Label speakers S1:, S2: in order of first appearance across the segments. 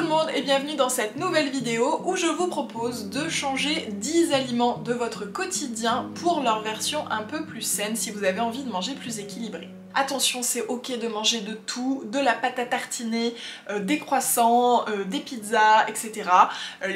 S1: le monde et bienvenue dans cette nouvelle vidéo où je vous propose de changer 10 aliments de votre quotidien pour leur version un peu plus saine si vous avez envie de manger plus équilibré. Attention, c'est ok de manger de tout, de la pâte à tartiner, des croissants, des pizzas, etc.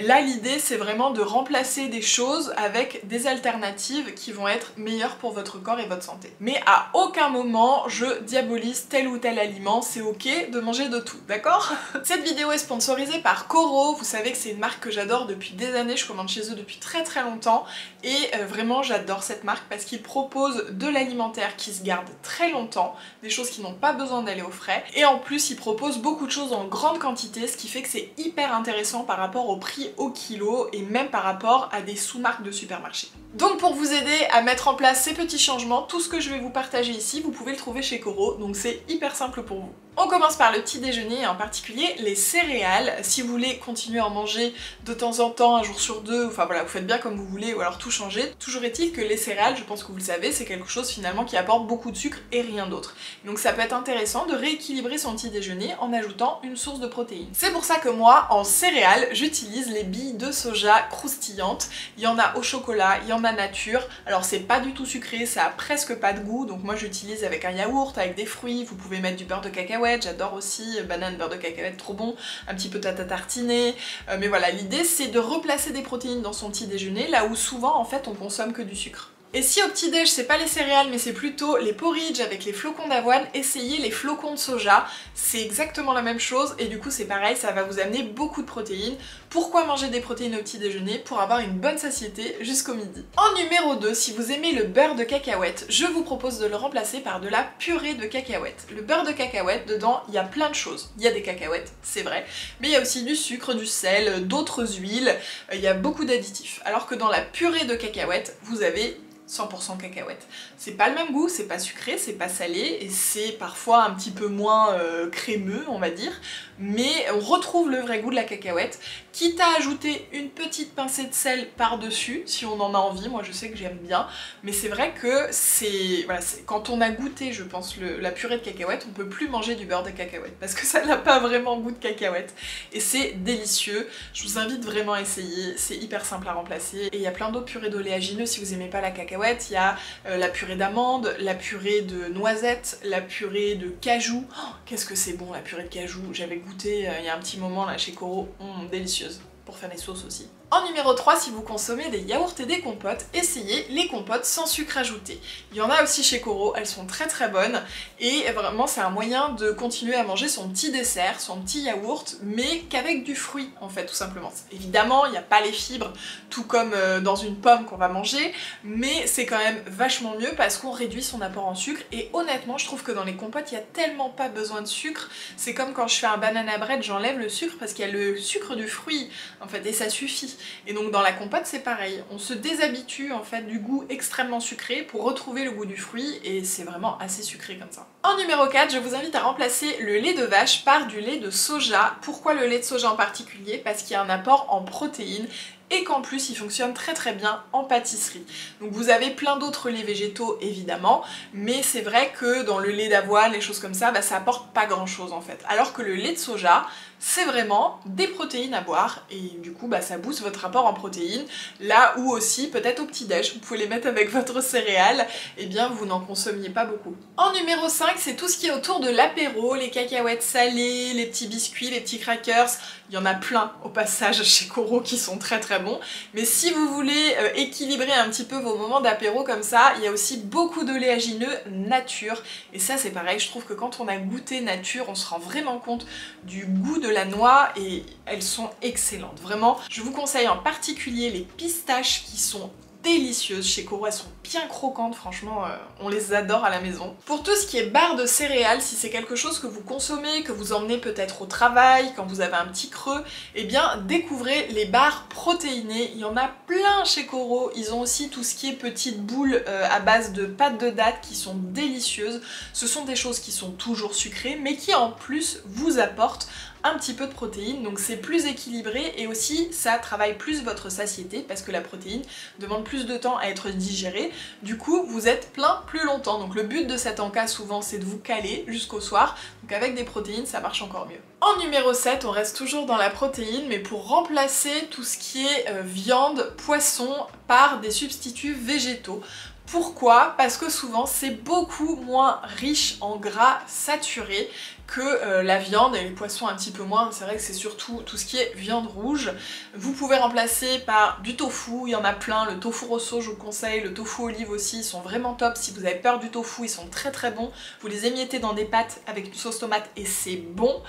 S1: Là, l'idée, c'est vraiment de remplacer des choses avec des alternatives qui vont être meilleures pour votre corps et votre santé. Mais à aucun moment, je diabolise tel ou tel aliment, c'est ok de manger de tout, d'accord? Cette vidéo est sponsorisée par Coro, vous savez que c'est une marque que j'adore depuis des années, je commande chez eux depuis très longtemps, et vraiment j'adore cette marque parce qu'ils proposent de l'alimentaire qui se garde très longtemps, des choses qui n'ont pas besoin d'aller au frais, et en plus ils proposent beaucoup de choses en grande quantité, ce qui fait que c'est hyper intéressant par rapport au prix au kilo et même par rapport à des sous-marques de supermarché. Donc pour vous aider à mettre en place ces petits changements, tout ce que je vais vous partager ici, vous pouvez le trouver chez Coro, donc c'est hyper simple pour vous. On commence par le petit déjeuner et en particulier les céréales. Si vous voulez continuer à en manger de temps en temps, un jour sur deux, enfin voilà, vous faites bien comme vous voulez ou alors tout changer. Toujours est-il que les céréales, je pense que vous le savez, c'est quelque chose finalement qui apporte beaucoup de sucre et rien d'autre. Donc ça peut être intéressant de rééquilibrer son petit déjeuner en ajoutant une source de protéines. C'est pour ça que moi, en céréales, j'utilise les billes de soja croustillantes. Il y en a au chocolat, il y en a nature. Alors c'est pas du tout sucré, ça a presque pas de goût, donc moi j'utilise avec un yaourt, avec des fruits, vous pouvez mettre du beurre de cacahuète, j'adore aussi, banane, beurre de cacahuète, trop bon, un petit peu tarte à tartiner, mais voilà, l'idée c'est de replacer des protéines dans son petit déjeuner, là où souvent en fait on consomme que du sucre. Et si au petit-déj c'est pas les céréales mais c'est plutôt les porridge avec les flocons d'avoine, essayez les flocons de soja, c'est exactement la même chose et du coup c'est pareil, ça va vous amener beaucoup de protéines. Pourquoi manger des protéines au petit déjeuner? Pour avoir une bonne satiété jusqu'au midi. En numéro 2, si vous aimez le beurre de cacahuète, je vous propose de le remplacer par de la purée de cacahuète. Le beurre de cacahuète, dedans il y a plein de choses. Il y a des cacahuètes, c'est vrai, mais il y a aussi du sucre, du sel, d'autres huiles, il y a beaucoup d'additifs. Alors que dans la purée de cacahuète, vous avez 100% cacahuète. C'est pas le même goût, c'est pas sucré, c'est pas salé, et c'est parfois un petit peu moins crémeux, on va dire, mais on retrouve le vrai goût de la cacahuète, quitte à ajouter une petite pincée de sel par-dessus, si on en a envie, moi je sais que j'aime bien, mais c'est vrai que c'est... Voilà, quand on a goûté, je pense, la purée de cacahuète, on peut plus manger du beurre de cacahuète, parce que ça n'a pas vraiment goût de cacahuète, et c'est délicieux, je vous invite vraiment à essayer, c'est hyper simple à remplacer, et il y a plein d'autres purées d'oléagineux si vous aimez pas la cacahuète. Il y a la purée d'amande, la purée de noisettes, la purée de cajou. Oh, qu'est-ce que c'est bon la purée de cajou, j'avais goûté il y a un petit moment là chez Coro, délicieuse, pour faire des sauces aussi. En numéro 3, si vous consommez des yaourts et des compotes, essayez les compotes sans sucre ajouté. Il y en a aussi chez Coro, elles sont très bonnes et vraiment c'est un moyen de continuer à manger son petit dessert, son petit yaourt, mais qu'avec du fruit en fait tout simplement. Évidemment, il n'y a pas les fibres, tout comme dans une pomme qu'on va manger, mais c'est quand même vachement mieux parce qu'on réduit son apport en sucre et honnêtement je trouve que dans les compotes il n'y a tellement pas besoin de sucre. C'est comme quand je fais un banana bread, j'enlève le sucre parce qu'il y a le sucre du fruit en fait et ça suffit. Et donc dans la compote c'est pareil, on se déshabitue en fait du goût extrêmement sucré pour retrouver le goût du fruit et c'est vraiment assez sucré comme ça. En numéro 4, je vous invite à remplacer le lait de vache par du lait de soja. Pourquoi le lait de soja en particulier? Parce qu'il y a un apport en protéines et qu'en plus il fonctionne très bien en pâtisserie. Donc vous avez plein d'autres laits végétaux évidemment, mais c'est vrai que dans le lait d'avoine, les choses comme ça, ça apporte pas grand chose en fait. Alors que le lait de soja, c'est vraiment des protéines à boire et du coup ça booste votre apport en protéines, là où aussi peut-être au petit-déj, vous pouvez les mettre avec votre céréale, et bien vous n'en consommiez pas beaucoup. En numéro 5, c'est tout ce qui est autour de l'apéro, les cacahuètes salées, les petits biscuits, les petits crackers, il y en a plein au passage chez Coro qui sont très bons, mais si vous voulez équilibrer un petit peu vos moments d'apéro comme ça, il y a aussi beaucoup d'oléagineux nature, et ça c'est pareil, je trouve que quand on a goûté nature, on se rend vraiment compte du goût de la noix et elles sont excellentes, vraiment. Je vous conseille en particulier les pistaches qui sont délicieuses chez Coro, elles sont bien croquantes, franchement on les adore à la maison. Pour tout ce qui est barre de céréales, si c'est quelque chose que vous consommez, que vous emmenez peut-être au travail, quand vous avez un petit creux, eh bien découvrez les barres protéinées, il y en a plein chez Coro, ils ont aussi tout ce qui est petites boules à base de pâte de date qui sont délicieuses. Ce sont des choses qui sont toujours sucrées mais qui en plus vous apportent un petit peu de protéines, donc c'est plus équilibré et aussi ça travaille plus votre satiété parce que la protéine demande plus de temps à être digérée, du coup vous êtes plein plus longtemps. Donc le but de cet encas souvent c'est de vous caler jusqu'au soir, donc avec des protéines ça marche encore mieux. En numéro 7, on reste toujours dans la protéine, mais pour remplacer tout ce qui est viande, poisson par des substituts végétaux. Pourquoi? Parce que souvent c'est beaucoup moins riche en gras saturés que la viande et les poissons un petit peu moins. C'est vrai que c'est surtout tout ce qui est viande rouge. Vous pouvez remplacer par du tofu, il y en a plein, le tofu rosso je vous conseille, le tofu olive aussi, ils sont vraiment top. Si vous avez peur du tofu, ils sont très très bons. Vous les émiettez dans des pâtes avec une sauce tomate et c'est bon.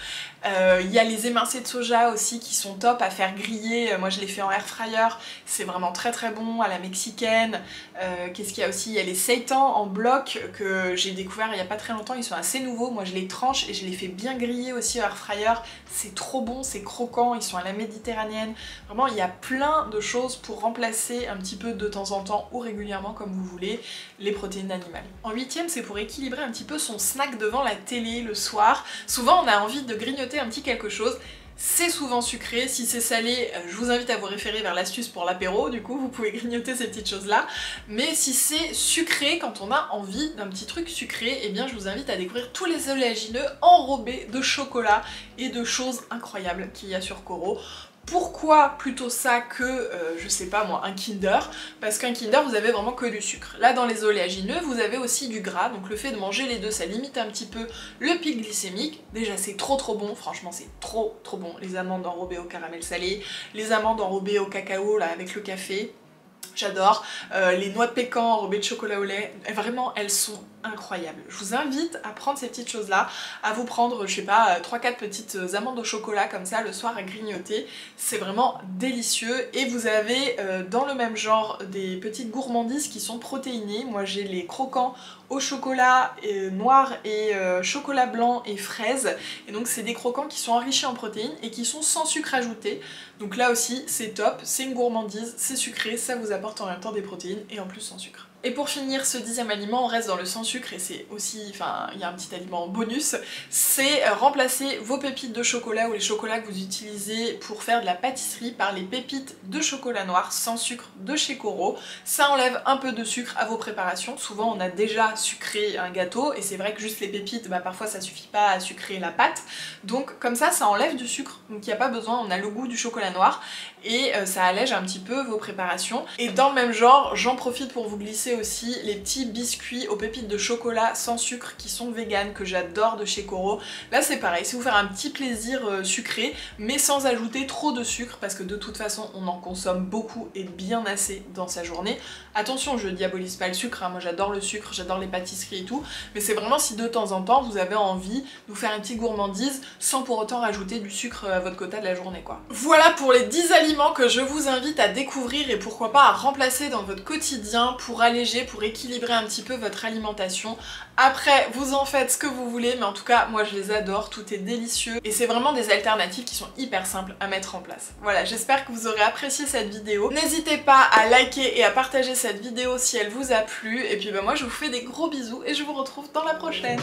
S1: Il y a les émincés de soja aussi qui sont top à faire griller, moi je les fais en air fryer, c'est vraiment très très bon, à la mexicaine. Qu'est-ce qu'il y a aussi? Il y a les seitans en bloc que j'ai découvert il y a pas très longtemps, ils sont assez nouveaux, moi je les tranche et je les fais bien griller aussi au air fryer, c'est trop bon, c'est croquant, ils sont à la méditerranéenne. Vraiment il y a plein de choses pour remplacer un petit peu de temps en temps ou régulièrement comme vous voulez les protéines animales. En 8ème, c'est pour équilibrer un petit peu son snack devant la télé le soir. Souvent on a envie de grignoter un petit quelque chose. C'est souvent sucré, si c'est salé, je vous invite à vous référer vers l'astuce pour l'apéro, du coup vous pouvez grignoter ces petites choses là. Mais si c'est sucré, quand on a envie d'un petit truc sucré, eh bien je vous invite à découvrir tous les oléagineux enrobés de chocolat et de choses incroyables qu'il y a sur Koro. Pourquoi plutôt ça que, je sais pas moi, un Kinder? Parce qu'un Kinder, vous avez vraiment que du sucre. Là, dans les oléagineux, vous avez aussi du gras, donc le fait de manger les deux, ça limite un petit peu le pic glycémique. Déjà, c'est trop bon, franchement, c'est trop bon. Les amandes enrobées au caramel salé, les amandes enrobées au cacao, là, avec le café. J'adore. Les noix de pécan enrobées de chocolat au lait, vraiment elles sont incroyables. Je vous invite à prendre ces petites choses là, à vous prendre je sais pas 3-4 petites amandes au chocolat comme ça le soir à grignoter, c'est vraiment délicieux. Et vous avez dans le même genre des petites gourmandises qui sont protéinées. Moi j'ai les croquants au chocolat noir et chocolat blanc et fraise, et donc c'est des croquants qui sont enrichis en protéines et qui sont sans sucre ajouté, donc là aussi c'est top, c'est une gourmandise, c'est sucré, ça vous apporte en même temps des protéines et en plus sans sucre. Et pour finir ce 10e aliment, on reste dans le sans sucre et c'est aussi, enfin il y a un petit aliment bonus, c'est remplacer vos pépites de chocolat ou les chocolats que vous utilisez pour faire de la pâtisserie par les pépites de chocolat noir sans sucre de chez Koro. Ça enlève un peu de sucre à vos préparations, souvent on a déjà sucré un gâteau et c'est vrai que juste les pépites, bah parfois ça suffit pas à sucrer la pâte, donc comme ça enlève du sucre, donc il n'y a pas besoin, on a le goût du chocolat noir et ça allège un petit peu vos préparations. Et dans le même genre, j'en profite pour vous glisser aussi les petits biscuits aux pépites de chocolat sans sucre qui sont vegan, que j'adore de chez Koro. Là c'est pareil, c'est vous faire un petit plaisir sucré mais sans ajouter trop de sucre parce que de toute façon on en consomme beaucoup et bien assez dans sa journée. Attention, je diabolise pas le sucre, hein. Moi j'adore le sucre, j'adore les pâtisseries et tout, mais c'est vraiment si de temps en temps vous avez envie de vous faire une petite gourmandise sans pour autant rajouter du sucre à votre quota de la journée quoi. Voilà pour les 10 aliments que je vous invite à découvrir et pourquoi pas à remplacer dans votre quotidien pour alléger, pour équilibrer un petit peu votre alimentation. Après, vous en faites ce que vous voulez, mais en tout cas, moi je les adore, tout est délicieux et c'est vraiment des alternatives qui sont hyper simples à mettre en place. Voilà, j'espère que vous aurez apprécié cette vidéo. N'hésitez pas à liker et à partager cette vidéo si elle vous a plu, et puis bah moi je vous fais des gros bisous et je vous retrouve dans la prochaine.